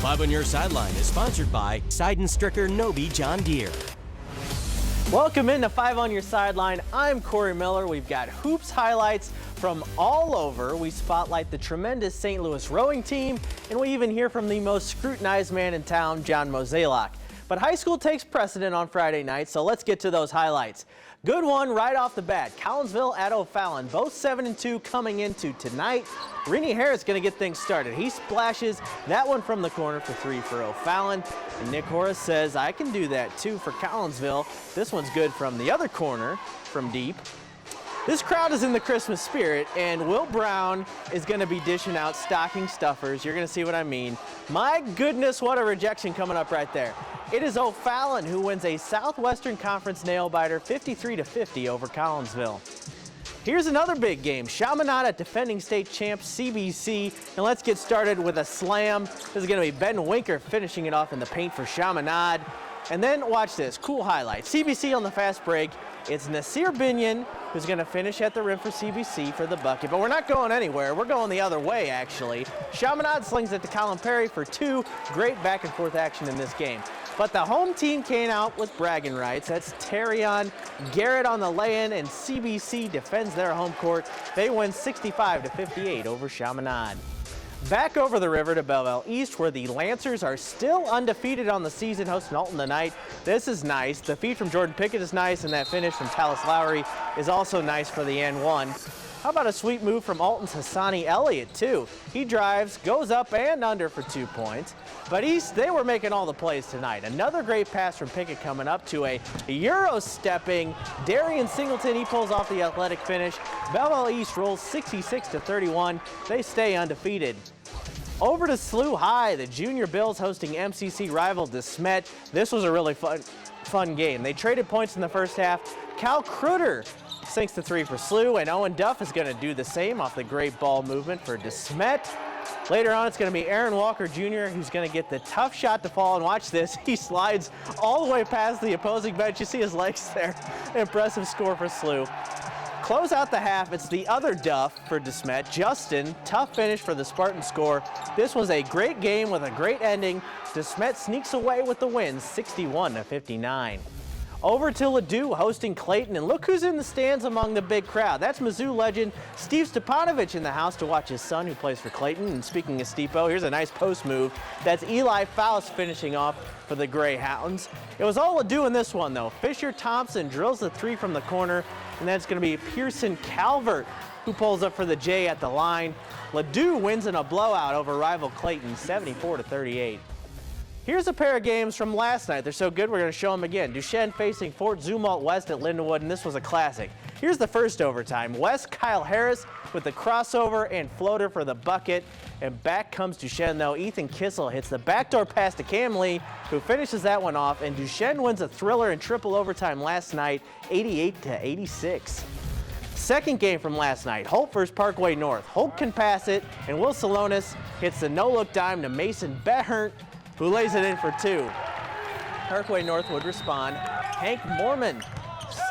5 on Your Sideline is sponsored by Side and Stricker Nobi John Deere. Welcome into 5 on Your Sideline. I'm Corey Miller. We've got hoops highlights from all over. We spotlight the tremendous St. Louis rowing team, and we even hear from the most scrutinized man in town, John Mozeliak. But high school takes precedent on Friday night, so let's get to those highlights. Good one right off the bat. Collinsville at O'Fallon, both 7-2 coming into tonight. Rennie Harris going to get things started. He splashes that one from the corner for 3 for O'Fallon. And Nick Horace says, I can do that too for Collinsville. This one's good from the other corner from deep. This crowd is in the Christmas spirit, and Will Brown is going to be dishing out stocking stuffers. You're going to see what I mean. My goodness, what a rejection coming up right there. It is O'Fallon who wins a Southwestern Conference nail-biter 53-50 over Collinsville. Here's another big game. Chaminade at defending state champ CBC. And let's get started with a slam. This is going to be Ben Winker finishing it off in the paint for Chaminade. And then watch this, cool highlight. CBC on the fast break. It's Nasir Binion who's going to finish at the rim for CBC for the bucket. But we're not going anywhere. We're going the other way, actually. Chaminade slings it to Colin Perry for 2. Great back and forth action in this game. But the home team came out with bragging rights. That's Terrion Garrett on the lay-in, and CBC defends their home court. They win 65-58 over Chaminade. Back over the river to Belleville East, where the Lancers are still undefeated on the season, hosting Alton tonight. This is nice. The feed from Jordan Pickett is nice, and that finish from Talis Lowry is also nice for the N1. How about a sweet move from Alton's Hassani Elliott, too? He drives, goes up and under for 2 points. But East, they were making all the plays tonight. Another great pass from Pickett coming up to a Euro-stepping Darian Singleton. He pulls off the athletic finish. Belleville East rolls 66-31. They stay undefeated. Over to SLU High, the Junior Bills hosting MCC rival DeSmet. This was a really fun game. They traded points in the first half. Cal Kruder sinks the 3 for SLU, and Owen Duff is going to do the same off the great ball movement for DeSmet. Later on, it's going to be Aaron Walker Jr. who's going to get the tough shot to fall, and watch this. He slides all the way past the opposing bench. You see his legs there. Impressive score for SLU. Close out the half, it's the other Duff for DeSmet. Justin, tough finish for the Spartan score. This was a great game with a great ending. DeSmet sneaks away with the win, 61-59. Over to Ladue hosting Clayton, and look who's in the stands among the big crowd. That's Mizzou legend Steve Stepanovich in the house to watch his son who plays for Clayton. And speaking of Stepo, here's a nice post move. That's Eli Faust finishing off for the Greyhounds. It was all Ladue in this one, though. Fisher Thompson drills the 3 from the corner, and then it's going to be Pearson Calvert who pulls up for the J at the line. Ladue wins in a blowout over rival Clayton, 74-38. Here's a pair of games from last night. They're so good, we're going to show them again. Duchesne facing Fort Zumwalt West at Lindenwood, and this was a classic. Here's the first overtime. West Kyle Harris with the crossover and floater for the bucket. And back comes Duchesne, though. Ethan Kissel hits the backdoor pass to Cam Lee, who finishes that one off. And Duchesne wins a thriller in triple overtime last night, 88-86. Second game from last night, Holt versus Parkway North. Holt can pass it, and Will Salonis hits the no-look dime to Mason Behert, who lays it in for 2. Parkway North would respond. Hank Mormon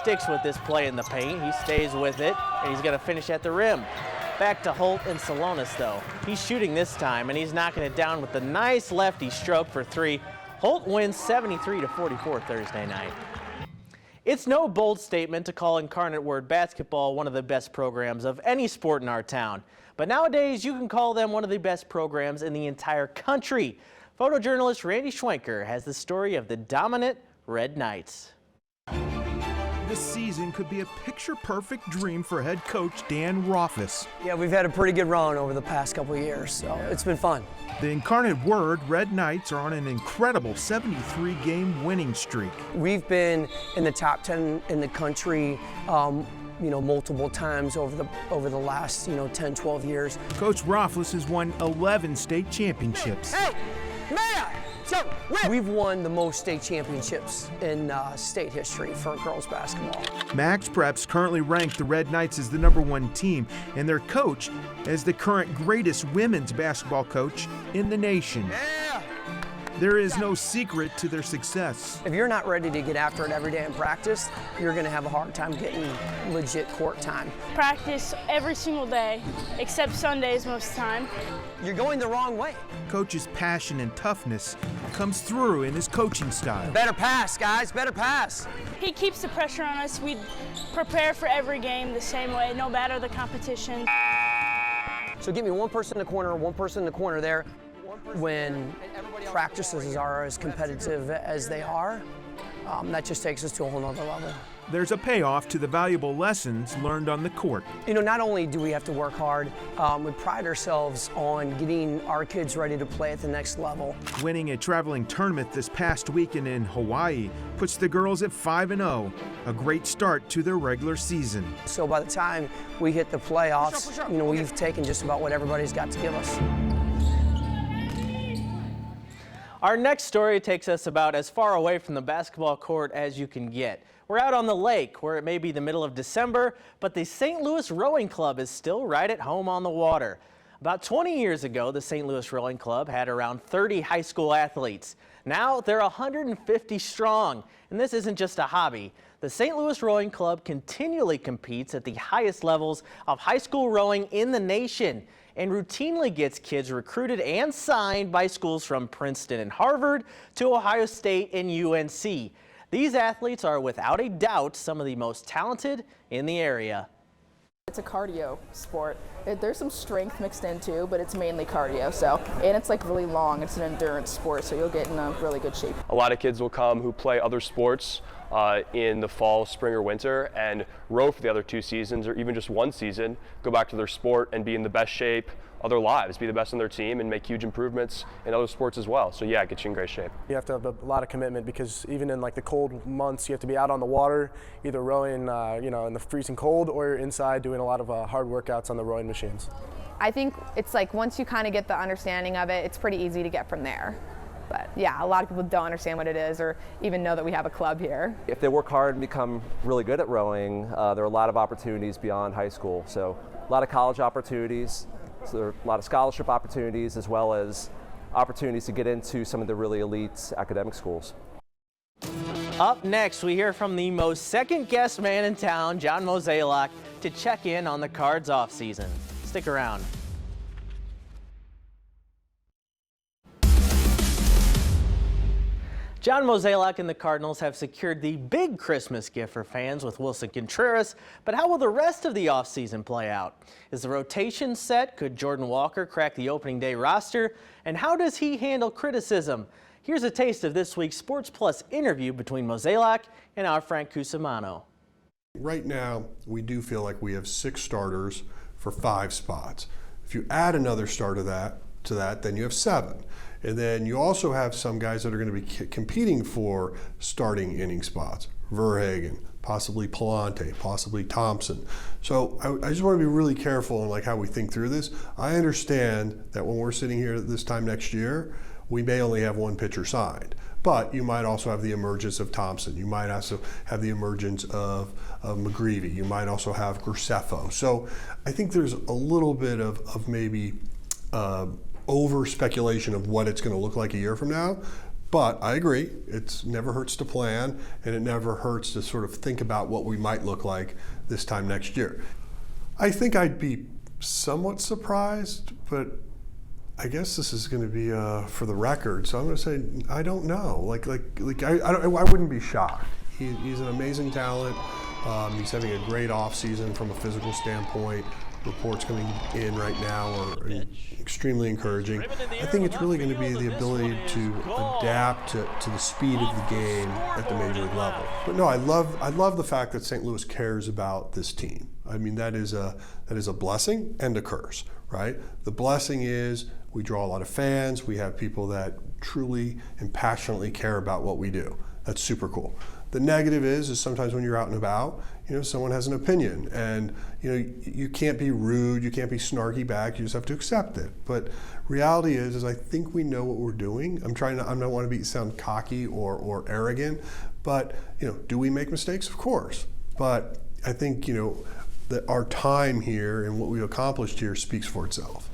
sticks with this play in the paint. He stays with it, and he's going to finish at the rim. Back to Holt and Salonis, though. He's shooting this time, and he's knocking it down with the nice lefty stroke for 3. Holt wins 73-44 Thursday night. It's no bold statement to call Incarnate Word basketball one of the best programs of any sport in our town. But nowadays, you can call them one of the best programs in the entire country. Photojournalist Randy Schwenker has the story of the dominant Red Knights. This season could be a picture-perfect dream for head coach Dan Rothfuss. Yeah, we've had a pretty good run over the past couple of years, so it's been fun. The Incarnate Word Red Knights are on an incredible 73-game winning streak. We've been in the top 10 in the country multiple times over the last 10, 12 years. Coach Rothfuss has won 11 state championships. Hey, man! We've won the most state championships in state history for girls basketball. Max Preps currently rank the Red Knights as the #1 team, and their coach as the current greatest women's basketball coach in the nation. Yeah! There is no secret to their success. If you're not ready to get after it every day in practice, you're going to have a hard time getting legit court time. Practice every single day, except Sundays most of the time. You're going the wrong way. Coach's passion and toughness comes through in his coaching style. Better pass, guys, better pass. He keeps the pressure on us. We prepare for every game the same way, no matter the competition. So give me one person in the corner there. When practices are as competitive as they are, that just takes us to a whole nother level. There's a payoff to the valuable lessons learned on the court. You know, not only do we have to work hard, we pride ourselves on getting our kids ready to play at the next level. Winning a traveling tournament this past weekend in Hawaii puts the girls at 5-0, a great start to their regular season. So by the time we hit the playoffs, you know, we've taken just about what everybody's got to give us. Our next story takes us about as far away from the basketball court as you can get. We're out on the lake where it may be the middle of December, but the St. Louis Rowing Club is still right at home on the water. About 20 years ago, the St. Louis Rowing Club had around 30 high school athletes. Now they're 150 strong, and this isn't just a hobby. The St. Louis Rowing Club continually competes at the highest levels of high school rowing in the nation, and routinely gets kids recruited and signed by schools from Princeton and Harvard to Ohio State and UNC. These athletes are without a doubt some of the most talented in the area. It's a cardio sport. There's some strength mixed in too, but it's mainly cardio. And it's like really long. It's an endurance sport, so you'll get in a really good shape. A lot of kids will come who play other sports in the fall, spring, or winter and row for the other 2 seasons or even just 1 season, go back to their sport and be in the best shape of their lives, be the best on their team and make huge improvements in other sports as well. So yeah, it gets you in great shape. You have to have a lot of commitment because even in like the cold months, you have to be out on the water, either rowing you know, in the freezing cold or inside doing a lot of hard workouts on the rowing machines. I think it's like once you kind of get the understanding of it, it's pretty easy to get from there. But yeah, a lot of people don't understand what it is or even know that we have a club here. If they work hard and become really good at rowing, there are a lot of opportunities beyond high school. So a lot of college opportunities, so there are a lot of scholarship opportunities as well as opportunities to get into some of the really elite academic schools. Up next, we hear from the most second-guessed man in town, John Mozeliak, to check in on the Cards off season. Stick around. John Mozeliak and the Cardinals have secured the big Christmas gift for fans with Wilson Contreras, but how will the rest of the offseason play out? Is the rotation set? Could Jordan Walker crack the opening day roster? And how does he handle criticism? Here's a taste of this week's Sports Plus interview between Mozeliak and our Frank Cusimano. Right now, we do feel like we have 6 starters for 5 spots. If you add another starter to that, then you have 7. And then you also have some guys that are going to be competing for starting inning spots. Verhagen, possibly Palante, possibly Thompson. So I just want to be really careful in like how we think through this. I understand that when we're sitting here this time next year, we may only have 1 pitcher signed. But you might also have the emergence of Thompson. You might also have the emergence of McGreevy. You might also have Graceffo. So I think there's a little bit of maybe over speculation of what it's going to look like a year from now. But I agree, it never hurts to plan, and it never hurts to sort of think about what we might look like this time next year. I think I'd be somewhat surprised, but I guess this is going to be for the record. So I'm going to say I don't know. I wouldn't be shocked. He's an amazing talent. He's having a great off season from a physical standpoint. Reports coming in right now are extremely encouraging. I think it's really going to be the ability to adapt to the speed of the game at the major league level. But no, I love the fact that St. Louis cares about this team. I mean, that is a blessing and a curse, right? The blessing is we draw a lot of fans. We have people that truly and passionately care about what we do. That's super cool. The negative is sometimes when you're out and about, someone has an opinion, and you can't be rude, you can't be snarky back. You just have to accept it. But reality is I think we know what we're doing. I don't want to sound cocky or arrogant, but do we make mistakes? Of course. But I think that our time here and what we've accomplished here speaks for itself.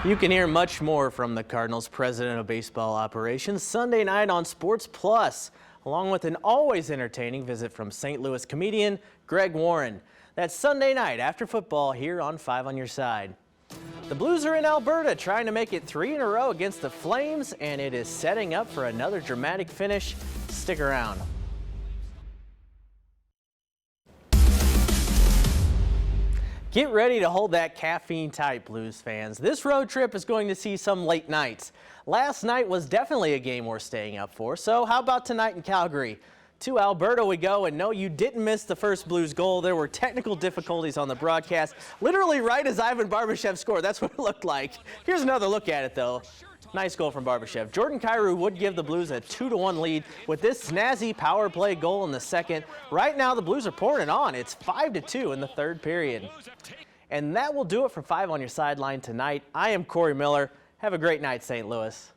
You can hear much more from the Cardinals' president of baseball operations Sunday night on Sports Plus, along with an always entertaining visit from St. Louis comedian Greg Warren. That's Sunday night after football here on 5 on Your Side. The Blues are in Alberta trying to make it 3 in a row against the Flames, and it is setting up for another dramatic finish. Stick around. Get ready to hold that caffeine tight, Blues fans. This road trip is going to see some late nights. Last night was definitely a game worth staying up for, so how about tonight in Calgary? To Alberta we go, and no, you didn't miss the first Blues goal. There were technical difficulties on the broadcast, literally right as Ivan Barbashev scored. That's what it looked like. Here's another look at it, though. Nice goal from Barbashev. Jordan Kyrou would give the Blues a 2-1 lead with this snazzy power play goal in the second. Right now, the Blues are pouring it on. It's 5-2 in the third period. And that will do it for 5 on Your Sideline tonight. I am Corey Miller. Have a great night, St. Louis.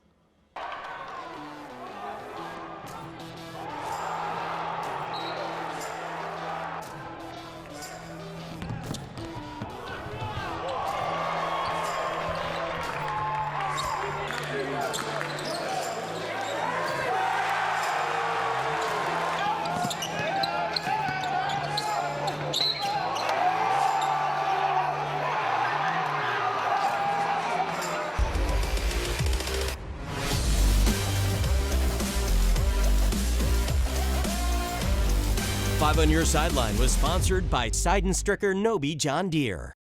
Five on Your Sideline was sponsored by Sideline Stricker Nobi John Deere.